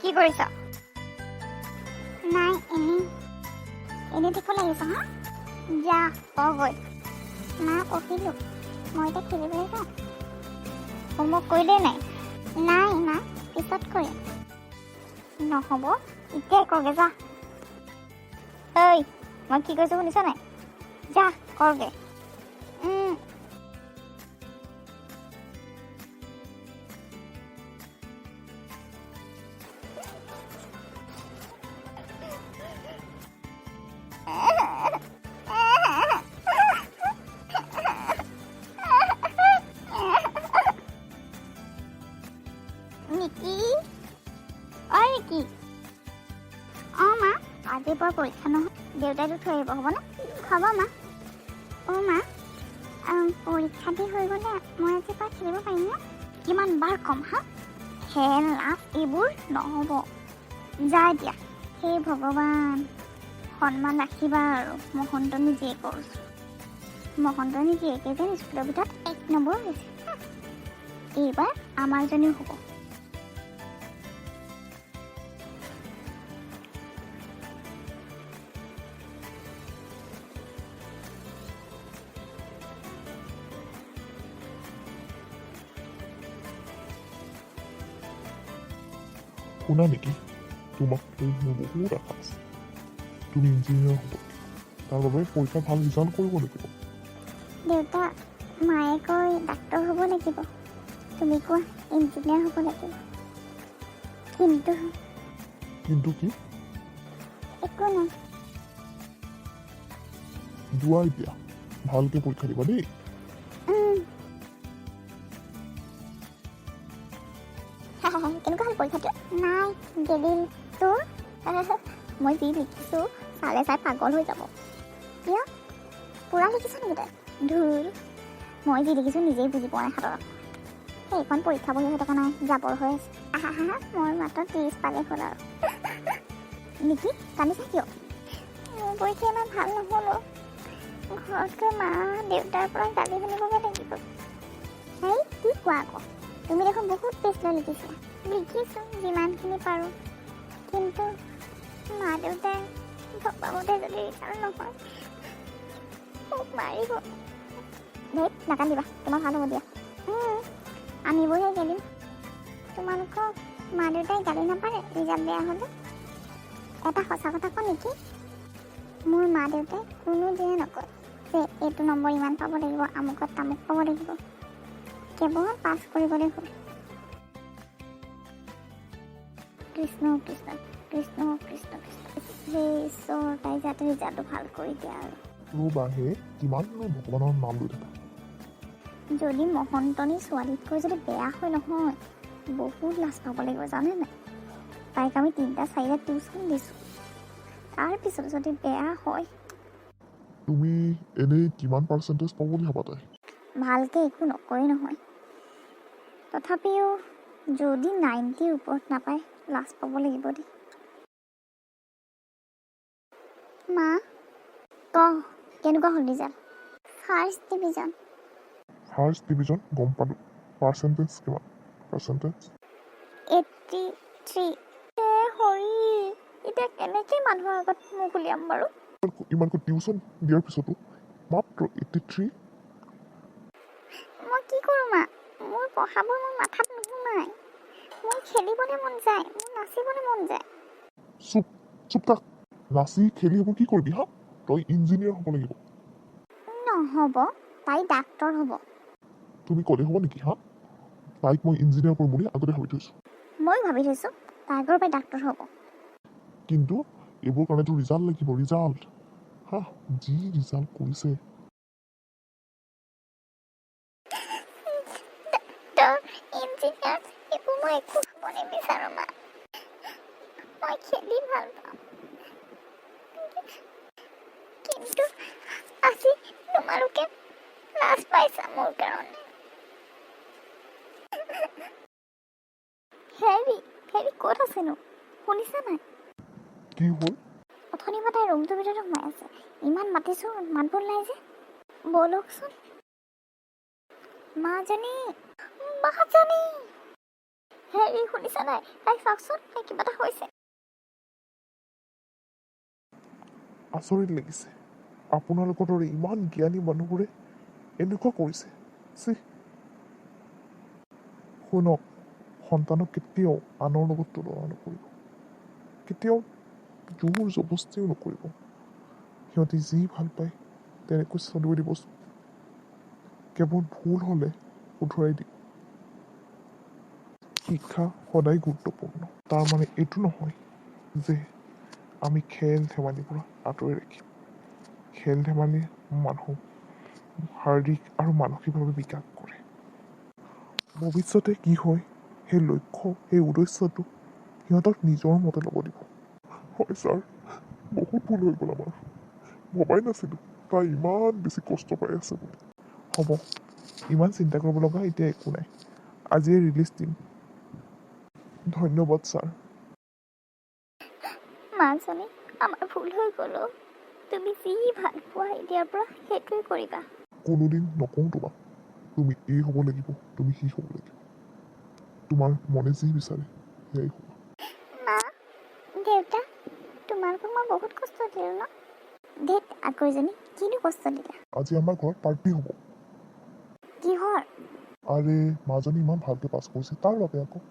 কি কৰিছ? নাই এনে থাকিব লাগিছ হা? যা গৈ না পঢ়িলোঁ মই এতিয়া খেলিবলৈ যাওঁ। হোমৱৰ্ক কৰিলেই নাই? নাই মা, পিছত কৰিম। নহ'ব এতিয়াই কৰগে যা। ঐ মই কি কৈছোঁ শুনিছ নাই? যা কৰগে। নিকি নিকি মা আজিৰ পৰা পৰীক্ষা নহয়, দেউতাইতো থৈ আহিব হ'বনে? হ'ব মা। মা পৰীক্ষা দি হৈ গ'লে মই আজিৰ পৰা খেলিব পাৰিম নে? কিমান বাৰ ক'ম হা? খেল লাভ এইবোৰ নহ'ব। যা এতিয়া। সেই ভগৱান সন্মান ৰাখিবা আৰু মহন্তনী জীয়েক কৰিছোঁ। মহন্তনী জীয়েকে যেন স্কুলৰ ভিতৰত 1 নম্বৰ হৈছে। এইবাৰ আমাৰজনীও হ'ব। শুনা নেকি? তোমাক লৈ মোৰ বহুত আশা আছে। তুমি ইঞ্জিনিয়াৰ হ'ব, তাৰ বাবে পৰীক্ষা ভাল ৰিজাল্ট কৰিব লাগিব। দেউতা মায়ে কয় ডাক্তৰ হ'ব লাগিব, তুমি কোৱা ইঞ্জিনিয়াৰ হ'ব লাগিব। কিন্তু কি? একো নাই। যোৱা এতিয়া, ভালকৈ পৰীক্ষা দিবা দেই। কেনেকুৱা হ'ল পৰীক্ষাটো? নাই গেলিল তোৰ। মই যি লিখিছোঁ চালে চাই পাগল হৈ যাব। কিয় পূৰা লিখিছ নেকি তই? ধুৰ মই যি লিখিছোঁ নিজেই বুজি পোৱা নাই হাতত। সেইখন পৰীক্ষা বহি হৈ থকা নাই, জাবৰ হৈ আছে। মই মাত্ৰ 30 পালে হ'ল আৰু। নেকি কান্দিছা কিয়? মোৰ পৰীক্ষা ইমান ভাল নহ'ল। ঘৰত গৈ মা দেউতাৰ পৰা গালি শুনিবগৈ লাগিব। হেই কি কোৱা আকৌ? তুমি দেখোন বহুত পেজ লৈ লিখিছা। লিখিছোঁ যিমানখিনি পাৰোঁ, কিন্তু মা দেউতাই ভবামতে যদি ৰিজাল্ট নহয় মোক মাৰিব। ধেই নাকান্দিবা, তোমাৰ ভাল হ'ব দিয়া। আনিবহে গেলিম। তোমালোকক মা দেউতাই গালি নাপাৰে ৰিজাল্ট বেয়া হ'লে? এটা সঁচা কথা কওঁ নেকি? মোৰ মা দেউতাই কোনোদিনে নকয় যে এইটো নম্বৰ ইমান পাব লাগিব, আমুকত তামুক পাব লাগিব। কেৱল পাছ কৰিবলৈ হ'ল। কৃষ্ণ কৃষ্ণ কৃষ্ণ কৃষ্ণ কৃষ্ণ। সেই ঈশ্বৰ তাই যাতে ৰিজাল্টটো ভাল কৰি দিয়া আৰু। ৰ'বাহে কিমাননো ভগৱানৰ নাম লৈ থাকা। যদি মহন্তনী ছোৱালীতকৈ যদি বেয়া হয় নহয়, বহুত লাজ পাব লাগিব জানে নাই? তাইক আমি 3-4টা টিউশ্যন দিছোঁ, তাৰপিছত যদি বেয়া হয়। তুমি এনেই কিমান পাৰ্চেণ্টেজ পাব বুলি ভাবা তাই? ভালকৈ একো নকৰে নহয়, তথাপিও যদি 90ৰ ওপৰত নাপায় লাজ পাব লাগিব দেই। মা ক কেনেকুৱা হ'ল result? First division. First division গম পালোঁ। পাৰ্চেণ্টেজ কিমান? পাৰ্চেণ্টেজ 83। হৰি এতিয়া কেনেকৈ মানুহৰ আগত মোক উলিয়াম বাৰু? ইমানকৈ টিউশ্যন দিয়াৰ পিছতো মাত্ৰ 83? মই কি কৰোঁ মা? মোৰ পঢ়াবোৰ মোৰ মাথাত নোসোমায়। মোৰ খেলিবলৈ মন যায়, মোৰ নাচিবলৈ মন যায়। চুপ থাক। নাচি খেলি হ'ব কি কৰিবি হা? তই ইঞ্জিনিয়াৰ হ'ব লাগিব। নহ'ব, তাই ডাক্তৰ হ'ব। তুমি ক'লে হ'ব নেকি হা? তাইক মই ইঞ্জিনিয়াৰ কৰিম বুলি আগতে ভাবি থৈছোঁ। মই ভাবি থৈছোঁ তাই আগৰ পৰাই ডাক্তৰ হ'ব। কিন্তু এইবোৰ কাৰণেতো ৰিজাল্ট লাগিব, ৰিজাল্ট। হা যি ৰিজাল্ট কৰিছে। ইঞ্জিনিয়াৰ এইবোৰ মই একো হ'ব নিবিচাৰোঁ মা। মই খেলি ভাল পাওঁ, কিন্তু আজি তোমালোকে লাজ পাইছা মোৰ কাৰণে। হেৰি ক'ত আছেনো? শুনিছা নাই? কি হ'ল? অথনিৰ পৰা তাই ৰুমটোৰ ভিতৰত সোমাই আছে। ইমান মাতিছোঁ মাতবোৰ নাই যে। ব'লকচোন মাজনী। হেৰি শুনিছা নাই তাই চাওকচোন তাই কিবা এটা হৈছে আচৰিত লাগিছে আপোনালোকৰ দৰে ইমান জ্ঞানী মানুহবোৰে এনেকুৱা কৰিছে চি শুনক সন্তানক কেতিয়াও আনৰ লগত তুলনা নকৰিব কেতিয়াও জোৰ জবস্তিও নকৰিব সিহঁতে যি ভাল পায় তেনেকৈ চলিব দিবচোন কেৱল ভুল হ'লে শুধৰাই দিব শিক্ষা সদায় গুৰুত্বপূৰ্ণ তাৰ মানে এইটো নহয় যে আমি খেল ধেমালিৰ পৰা আঁতৰাই ৰাখিম খেল ধেমালি মানুহক শাৰীৰিক আৰু মানসিকভাৱে বিকাশ কৰে ভৱিষ্যতে কি হয় সেই লক্ষ্য সেই উদ্দেশ্যটো সিহঁতক নিজৰ মতে ল'ব দিব হয় ছাৰ বহুত ভুল হৈ গ'ল আমাৰ ভবাই নাছিলোঁ তাই ইমান বেছি কষ্ট পাই আছে বুলি হ'ব ইমান চিন্তা কৰিব লগা এতিয়া একো নাই আজিয়ে ৰিলিজ দিম ধন্যবাদ ছাৰ মাজনী আমাৰ ভুল হৈ গ'ল অ'। তুমি যি ভাল পোৱা এতিয়াৰ পৰা সেইটোৱে কৰিবা কোনোদিন নকওঁ তোমাক তুমি এই হ'ব লাগিব তুমি সি হ'ব লাগিব তোমাৰ মনে যি বিচাৰে সেয়াই হ'ব মা দেউতা তোমালোকক মই বহুত কষ্ট দিলোঁ ন ধেত আকৈজনী কিনো কষ্ট দিলা আজি আমাৰ ঘৰত পাৰ্টি হ'ব কিহৰ আৰে মাজনী ইমান ভালকৈ পাছ কৰিছে তাৰ বাবে আকৌ